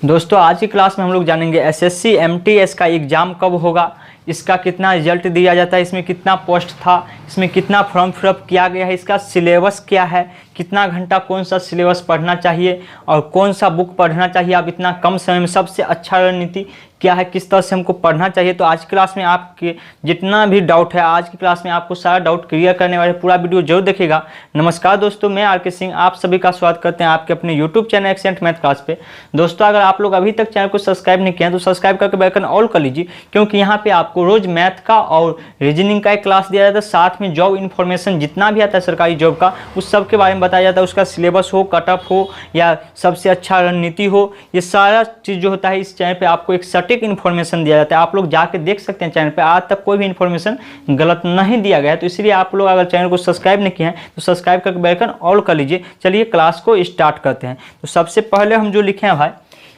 दोस्तों आज की क्लास में हम लोग जानेंगे एसएससी एमटीएस का एग्ज़ाम कब होगा, इसका कितना रिजल्ट दिया जाता है, इसमें कितना पोस्ट था, इसमें कितना फॉर्म फिलअप किया गया है, इसका सिलेबस क्या है, कितना घंटा कौन सा सिलेबस पढ़ना चाहिए और कौन सा बुक पढ़ना चाहिए। आप इतना कम समय में सबसे अच्छा रणनीति क्या है, किस तरह से हमको पढ़ना चाहिए। तो आज की क्लास में आपके जितना भी डाउट है, आज की क्लास में आपको सारा डाउट क्लियर करने वाले, पूरा वीडियो जरूर देखिएगा। नमस्कार दोस्तों, मैं आर.के. सिंह आप सभी का स्वागत करते हैं आपके अपने YouTube channel accent math class पे। दोस्तों अगर आप लोग अभी तक चैनल को सब्सक्राइब नहीं किया तो सब्सक्राइब करके बेल आइकन ऑल कर लीजिए, क्योंकि यहाँ पे आपको रोज मैथ का और रीजनिंग का एक क्लास दिया जाता है, साथ में जॉब इन्फॉर्मेशन जितना भी आता है सरकारी जॉब का उस सब के बारे में बताया जाता है। उसका सिलेबस हो, कट ऑफ हो या सबसे अच्छा रणनीति हो, ये सारा चीज़ जो होता है इस चैनल पे आपको एक सटीक इन्फॉर्मेशन दिया जाता है। आप लोग जाके देख सकते हैं चैनल पे, आज तक कोई भी इन्फॉर्मेशन गलत नहीं दिया गया है। तो इसलिए आप लोग अगर चैनल को सब्सक्राइब नहीं किए हैं तो सब्सक्राइब करके बेल आइकन ऑल कर लीजिए। चलिए क्लास को स्टार्ट करते हैं। तो सबसे पहले हम जो लिखे हैं भाई,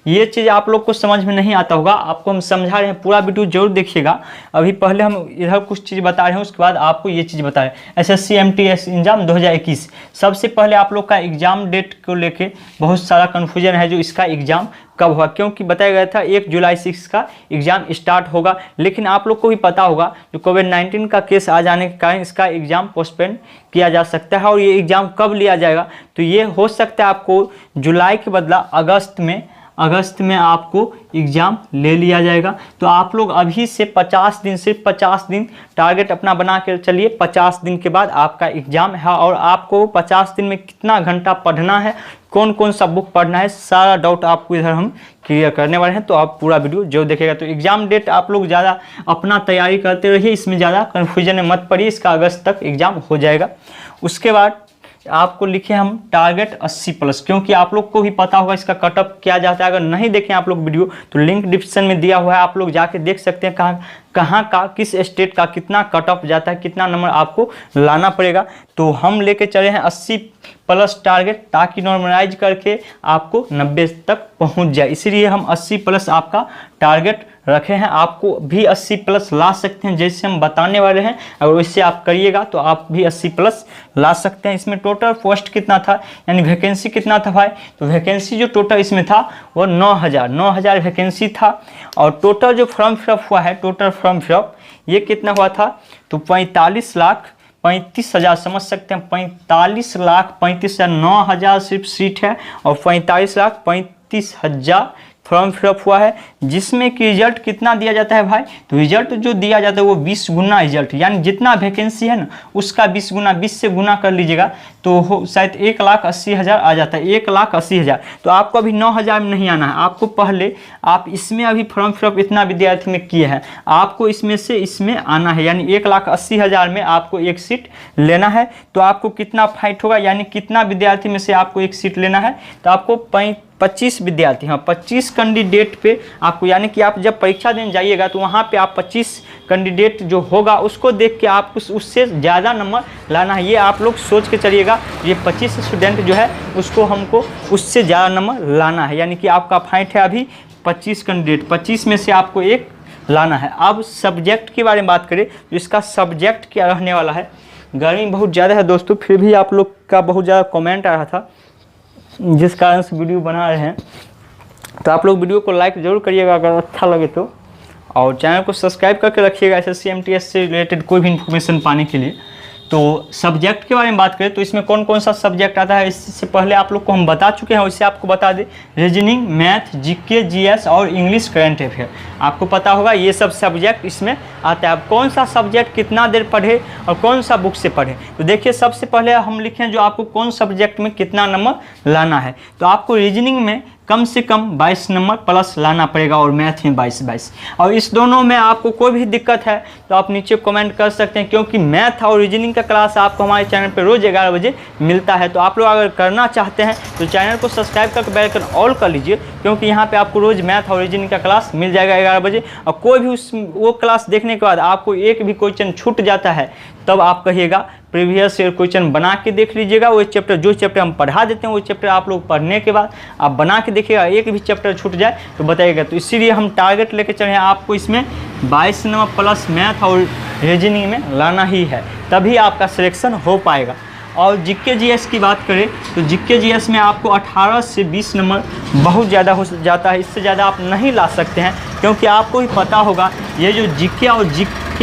ये चीज़ आप लोग को समझ में नहीं आता होगा, आपको हम समझा रहे हैं, पूरा वीडियो जरूर देखिएगा। अभी पहले हम इधर कुछ चीज़ बता रहे हैं, उसके बाद आपको ये चीज़ बता रहे हैं। एसएससी एमटीएस एग्जाम 2021, सबसे पहले आप लोग का एग्ज़ाम डेट को लेके बहुत सारा कन्फ्यूजन है, जो इसका एग्ज़ाम कब हुआ, क्योंकि बताया गया था 1 जुलाई 6 का एग्ज़ाम स्टार्ट होगा। लेकिन आप लोग को भी पता होगा जो कोविड-19 का केस आ जाने के कारण इसका एग्ज़ाम पोस्टपोन किया जा सकता है। और ये एग्ज़ाम कब लिया जाएगा, तो ये हो सकता है आपको जुलाई के बदला अगस्त में आपको एग्ज़ाम ले लिया जाएगा। तो आप लोग अभी से 50 दिन, सिर्फ 50 दिन टारगेट अपना बना के चलिए। 50 दिन के बाद आपका एग्ज़ाम है और आपको 50 दिन में कितना घंटा पढ़ना है, कौन कौन सा बुक पढ़ना है, सारा डाउट आपको इधर हम क्लियर करने वाले हैं। तो आप पूरा वीडियो जो देखेगा। तो एग्ज़ाम डेट आप लोग ज़्यादा अपना तैयारी करते रहिए, इसमें ज़्यादा कन्फ्यूजन में मत पड़िए। इसका अगस्त तक एग्ज़ाम हो जाएगा। उसके बाद आपको लिखे हम टारगेट 80+, क्योंकि आप लोग को भी पता होगा इसका कटअप क्या जाता है। अगर नहीं देखें आप लोग वीडियो तो लिंक डिस्क्रिप्शन में दिया हुआ है, आप लोग जाके देख सकते हैं कहाँ का किस स्टेट का कितना कटअप जाता है, कितना नंबर आपको लाना पड़ेगा। तो हम लेके चले हैं 80+ टारगेट, ताकि नॉर्मलाइज करके आपको 90 तक पहुंच जाए। इसीलिए हम 80+ आपका टारगेट रखे हैं। आपको भी 80+ ला सकते हैं, जैसे हम बताने वाले हैं। अगर वैसे आप करिएगा तो आप भी 80+ ला सकते हैं। इसमें टोटल पोस्ट कितना था, यानी वैकेंसी कितना था भाई, तो वैकेंसी जो टोटल इसमें था वो 9000 वैकेंसी था। और टोटल जो फॉर्म फिलअप हुआ है, टोटल फॉर्म फिलअप ये कितना हुआ था, तो 45,35,000 समझ सकते हैं। 45,35,000, 9,000 सिर्फ सीट है और 45,35,000 फॉर्म फिलअप हुआ है। जिसमें कि रिजल्ट कितना दिया जाता है भाई, तो रिजल्ट जो दिया जाता है वो 20 गुना रिजल्ट, यानी जितना वैकेंसी है ना उसका 20 गुना, 20 से गुना कर लीजिएगा तो शायद 1,80,000 आ जाता है। 1,80,000। तो आपको अभी 9,000 में नहीं आना है, आपको पहले आप इसमें अभी फॉर्म फिलअप इतना विद्यार्थी में किए हैं, आपको इसमें से इसमें आना है, यानी 1,80,000 में आपको एक सीट लेना है। तो आपको कितना फाइट होगा, यानी कितना विद्यार्थी में से आपको एक सीट लेना है, तो आपको 25 विद्यार्थी, हाँ 25 कैंडिडेट पे आपको, यानी कि आप जब परीक्षा देने जाइएगा तो वहाँ पे आप 25 कैंडिडेट जो होगा उसको देख के आपको उससे ज़्यादा नंबर लाना है। ये आप लोग सोच के चलिएगा, ये 25 स्टूडेंट जो है उसको हमको उससे ज़्यादा नंबर लाना है। यानी कि आपका फाइट है अभी 25 कैंडिडेट, 25 में से आपको एक लाना है। अब सब्जेक्ट के बारे में बात करें तो इसका सब्जेक्ट क्या रहने वाला है। गर्मी बहुत ज़्यादा है दोस्तों, फिर भी आप लोग का बहुत ज़्यादा कमेंट आ रहा था, जिस कारण से वीडियो बना रहे हैं। तो आप लोग वीडियो को लाइक ज़रूर करिएगा अगर अच्छा लगे तो, और चैनल को सब्सक्राइब करके रखिएगा एसएससी एमटीएस से रिलेटेड कोई भी इन्फॉर्मेशन पाने के लिए। तो सब्जेक्ट के बारे में बात करें तो इसमें कौन कौन सा सब्जेक्ट आता है, इससे पहले आप लोग को हम बता चुके हैं, वैसे आपको बता दें। रीजनिंग, मैथ, जीके, जीएस और इंग्लिश करंट अफेयर, आपको पता होगा ये सब सब्जेक्ट इसमें आता है। अब कौन सा सब्जेक्ट कितना देर पढ़े और कौन सा बुक से पढ़े, तो देखिए सबसे पहले हम लिखें जो आपको कौन सब्जेक्ट में कितना नंबर लाना है। तो आपको रीजनिंग में कम से कम 22 नंबर प्लस लाना पड़ेगा और मैथ में 22। और इस दोनों में आपको कोई भी दिक्कत है तो आप नीचे कमेंट कर सकते हैं, क्योंकि मैथ और रीजनिंग का क्लास आपको हमारे चैनल पर रोज़ 11 बजे मिलता है। तो आप लोग अगर करना चाहते हैं तो चैनल को सब्सक्राइब करके बेल आइकन ऑल कर लीजिए, क्योंकि यहाँ पे आपको रोज़ मैथ और रीजनिंग का क्लास मिल जाएगा 11 बजे। और कोई भी वो क्लास देखने के बाद आपको एक भी क्वेश्चन छूट जाता है तब आप कहिएगा प्रीवियस ईयर क्वेश्चन बना के देख लीजिएगा। वो चैप्टर जो चैप्टर हम पढ़ा देते हैं वो चैप्टर आप लोग पढ़ने के बाद आप बना के देखिएगा, एक भी चैप्टर छूट जाए तो बताइएगा। तो इसीलिए हम टारगेट लेके चले हैं, आपको इसमें 22 नंबर प्लस मैथ और रीजनिंग में लाना ही है, तभी आपका सिलेक्शन हो पाएगा। और जीके जीएस की बात करें तो जीके जीएस में आपको 18 से 20 नंबर बहुत ज़्यादा हो जाता है, इससे ज़्यादा आप नहीं ला सकते हैं, क्योंकि आपको ही पता होगा ये जो जीके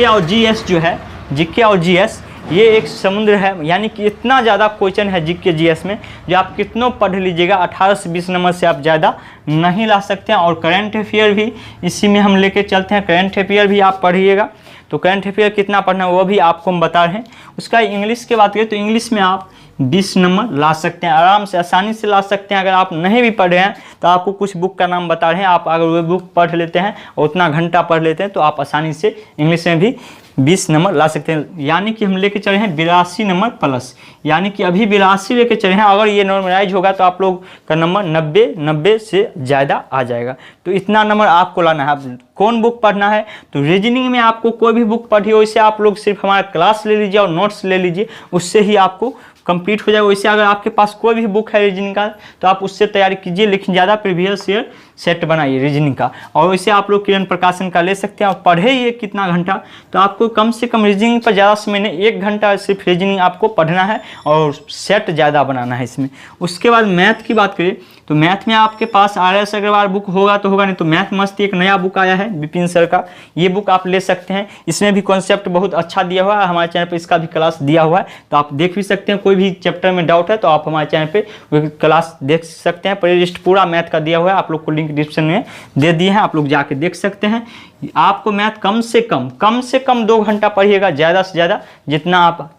और जीएस जो है, जीके और जीएस ये एक समुद्र है, यानी कि इतना ज़्यादा क्वेश्चन है जीके जीएस में जो आप कितनों पढ़ लीजिएगा 18 से 20 नंबर से आप ज़्यादा नहीं ला सकते हैं। और करंट अफेयर भी इसी में हम लेके चलते हैं, करंट अफेयर भी आप पढ़िएगा। तो करंट अफेयर कितना पढ़ना है वो भी आपको हम बता रहे हैं। उसका इंग्लिश की बात करें तो इंग्लिश में आप 20 नंबर ला सकते हैं, आराम से आसानी से ला सकते हैं। अगर आप नहीं भी पढ़ रहे हैं तो आपको कुछ बुक का नाम बता रहे हैं, आप अगर वो बुक पढ़ लेते हैं और उतना घंटा पढ़ लेते हैं तो आप आसानी से इंग्लिश में भी 20 नंबर ला सकते हैं। यानी कि हम लेके चले हैं 82 नंबर प्लस, यानी कि अभी 82 लेके चले हैं। अगर ये नॉर्मलाइज होगा तो आप लोग का नंबर 90 से ज़्यादा आ जाएगा। तो इतना नंबर आपको लाना है। आप कौन बुक पढ़ना है तो रीजनिंग में आपको कोई भी बुक पढ़ी हो, इससे आप लोग सिर्फ हमारा क्लास ले लीजिए और नोट्स ले लीजिए, उससे ही आपको कंप्लीट हो जाएगा। वैसे अगर आपके पास कोई भी बुक है रीजनिंग का तो आप उससे तैयारी कीजिए, लेकिन ज़्यादा प्रीवियस ईयर सेट बनाइए रीजनिंग का। और वैसे आप लोग किरण प्रकाशन का ले सकते हैं और पढ़े ये कितना घंटा, तो आपको कम से कम रीजनिंग पर ज़्यादा समय नहीं, 1 घंटा सिर्फ रीजनिंग आपको पढ़ना है और सेट ज़्यादा बनाना है इसमें। उसके बाद मैथ की बात करें तो मैथ में आपके पास RS अग्रवाल बुक होगा तो होगा, नहीं तो मैथ मस्ती एक नया बुक आया है विपिन सर का, ये बुक आप ले सकते हैं। इसमें भी कॉन्सेप्ट बहुत अच्छा दिया हुआ है, हमारे चैनल पर इसका भी क्लास दिया हुआ है, तो आप देख भी सकते हैं। कोई भी चैप्टर में डाउट है तो आप हमारे चैनल पे क्लास देख सकते हैं। प्लेलिस्ट पूरा मैथ का दिया हुआ है, आप लोग को लिंक डिस्क्रिप्शन में दे दिए हैं, आप लोग जाके देख सकते हैं। आपको मैथ कम से कम 2 घंटा पढ़िएगा, ज़्यादा से ज़्यादा जितना आप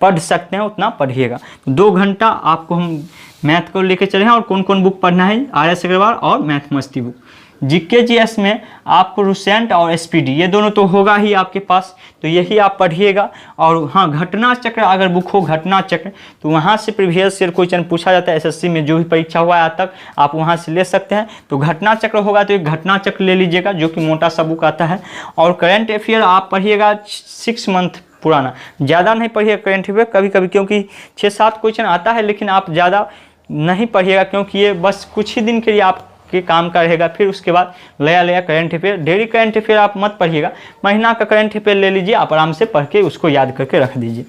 पढ़ सकते हैं उतना पढ़िएगा। 2 घंटा आपको हम मैथ को लेके चले हैं। और कौन कौन बुक पढ़ना है, RS अग्रवाल और मैथ मस्ती बुक। जीके जीएस में आपको रुसेंट और SPD ये दोनों तो होगा ही आपके पास, तो यही आप पढ़िएगा। और हाँ, घटना चक्र अगर बुक हो, घटना चक्र, तो वहाँ से प्रीवियस ईयर क्वेश्चन पूछा जाता है SSC में, जो भी परीक्षा हुआ है आज तक आप वहाँ से ले सकते हैं। तो घटना चक्र होगा तो एक घटना चक्र ले लीजिएगा, जो कि मोटा सा बुक आता है। और करंट अफेयर आप पढ़िएगा 6 मंथ पुराना, ज़्यादा नहीं पढ़िएगा करंट अफेयर कभी कभी, क्योंकि 6-7 क्वेश्चन आता है, लेकिन आप ज़्यादा नहीं पढ़िएगा, क्योंकि ये बस कुछ ही दिन के लिए आपके काम का रहेगा। फिर उसके बाद नया current affair, daily current affair आप मत पढ़िएगा, महीना का करंट अफेयर ले लीजिए, आप आराम से पढ़ के उसको याद करके रख दीजिए।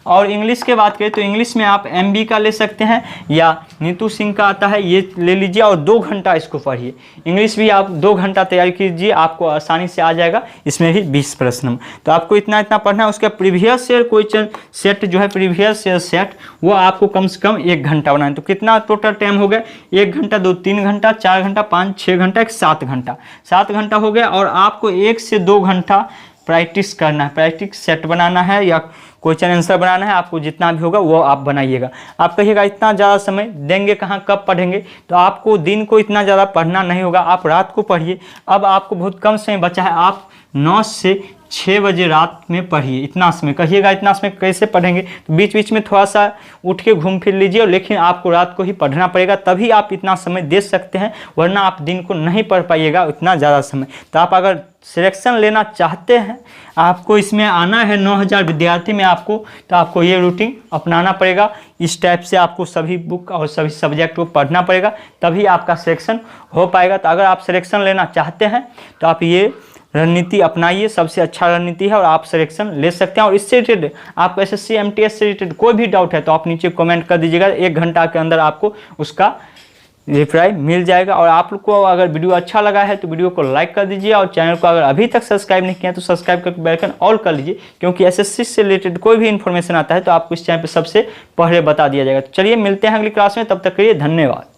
और इंग्लिश की बात करें तो इंग्लिश में आप MB का ले सकते हैं या नीतू सिंह का आता है, ये ले लीजिए और 2 घंटा इसको पढ़िए। इंग्लिश भी आप 2 घंटा तैयारी कीजिए, आपको आसानी से आ जाएगा। इसमें भी 20 प्रश्न, तो आपको इतना पढ़ना है। उसका प्रीवियस ईयर क्वेश्चन सेट जो है, प्रीवियस ईयर सेट, वो आपको कम से कम 1 घंटा बनाना है। तो कितना टोटल टाइम हो गया, 1 घंटा, 2 3 घंटा, 4 घंटा, 5 6 घंटा, 7 घंटा, 7 घंटा हो गया। और आपको 1 से 2 घंटा प्रैक्टिस करना है, प्रैक्टिस सेट बनाना है या क्वेश्चन आंसर बनाना है। आपको जितना भी होगा वो आप बनाइएगा। आप कहिएगा इतना ज़्यादा समय देंगे कहाँ, कब पढ़ेंगे, तो आपको दिन को इतना ज़्यादा पढ़ना नहीं होगा, आप रात को पढ़िए। अब आपको बहुत कम समय बचा है, आप 9 से 6 बजे रात में पढ़िए। इतना समय कहिएगा, इतना समय कैसे पढ़ेंगे, तो बीच बीच में थोड़ा सा उठ के घूम फिर लीजिए, लेकिन आपको रात को ही पढ़ना पड़ेगा, तभी आप इतना समय दे सकते हैं, वरना आप दिन को नहीं पढ़ पाइएगा इतना ज़्यादा समय। तो आप अगर सिलेक्शन लेना चाहते हैं, आपको इसमें आना है 9000 विद्यार्थी में आपको, तो आपको ये रूटीन अपनाना पड़ेगा। इस टाइप से आपको सभी बुक और सभी सब्जेक्ट को पढ़ना पड़ेगा, तभी आपका सिलेक्शन हो पाएगा। तो अगर आप सिलेक्शन लेना चाहते हैं तो आप ये रणनीति अपनाइए, सबसे अच्छा रणनीति है और आप सिलेक्शन ले सकते हैं। और इससे रिलेटेड आपको SSC MTS से रिलेटेड कोई भी डाउट है तो आप नीचे कमेंट कर दीजिएगा, 1 घंटा के अंदर आपको उसका रिप्लाई मिल जाएगा। और आप लोग को अगर वीडियो अच्छा लगा है तो वीडियो को लाइक कर दीजिए, और चैनल को अगर अभी तक सब्सक्राइब नहीं किया तो सब्सक्राइब करके बेल आइकन ऑल कर लीजिए, क्योंकि SSC से रिलेटेड कोई भी इन्फॉर्मेशन आता है तो आपको इस चैनल पर सबसे पहले बता दिया जाएगा। तो चलिए मिलते हैं अगली क्लास में, तब तक के लिए धन्यवाद।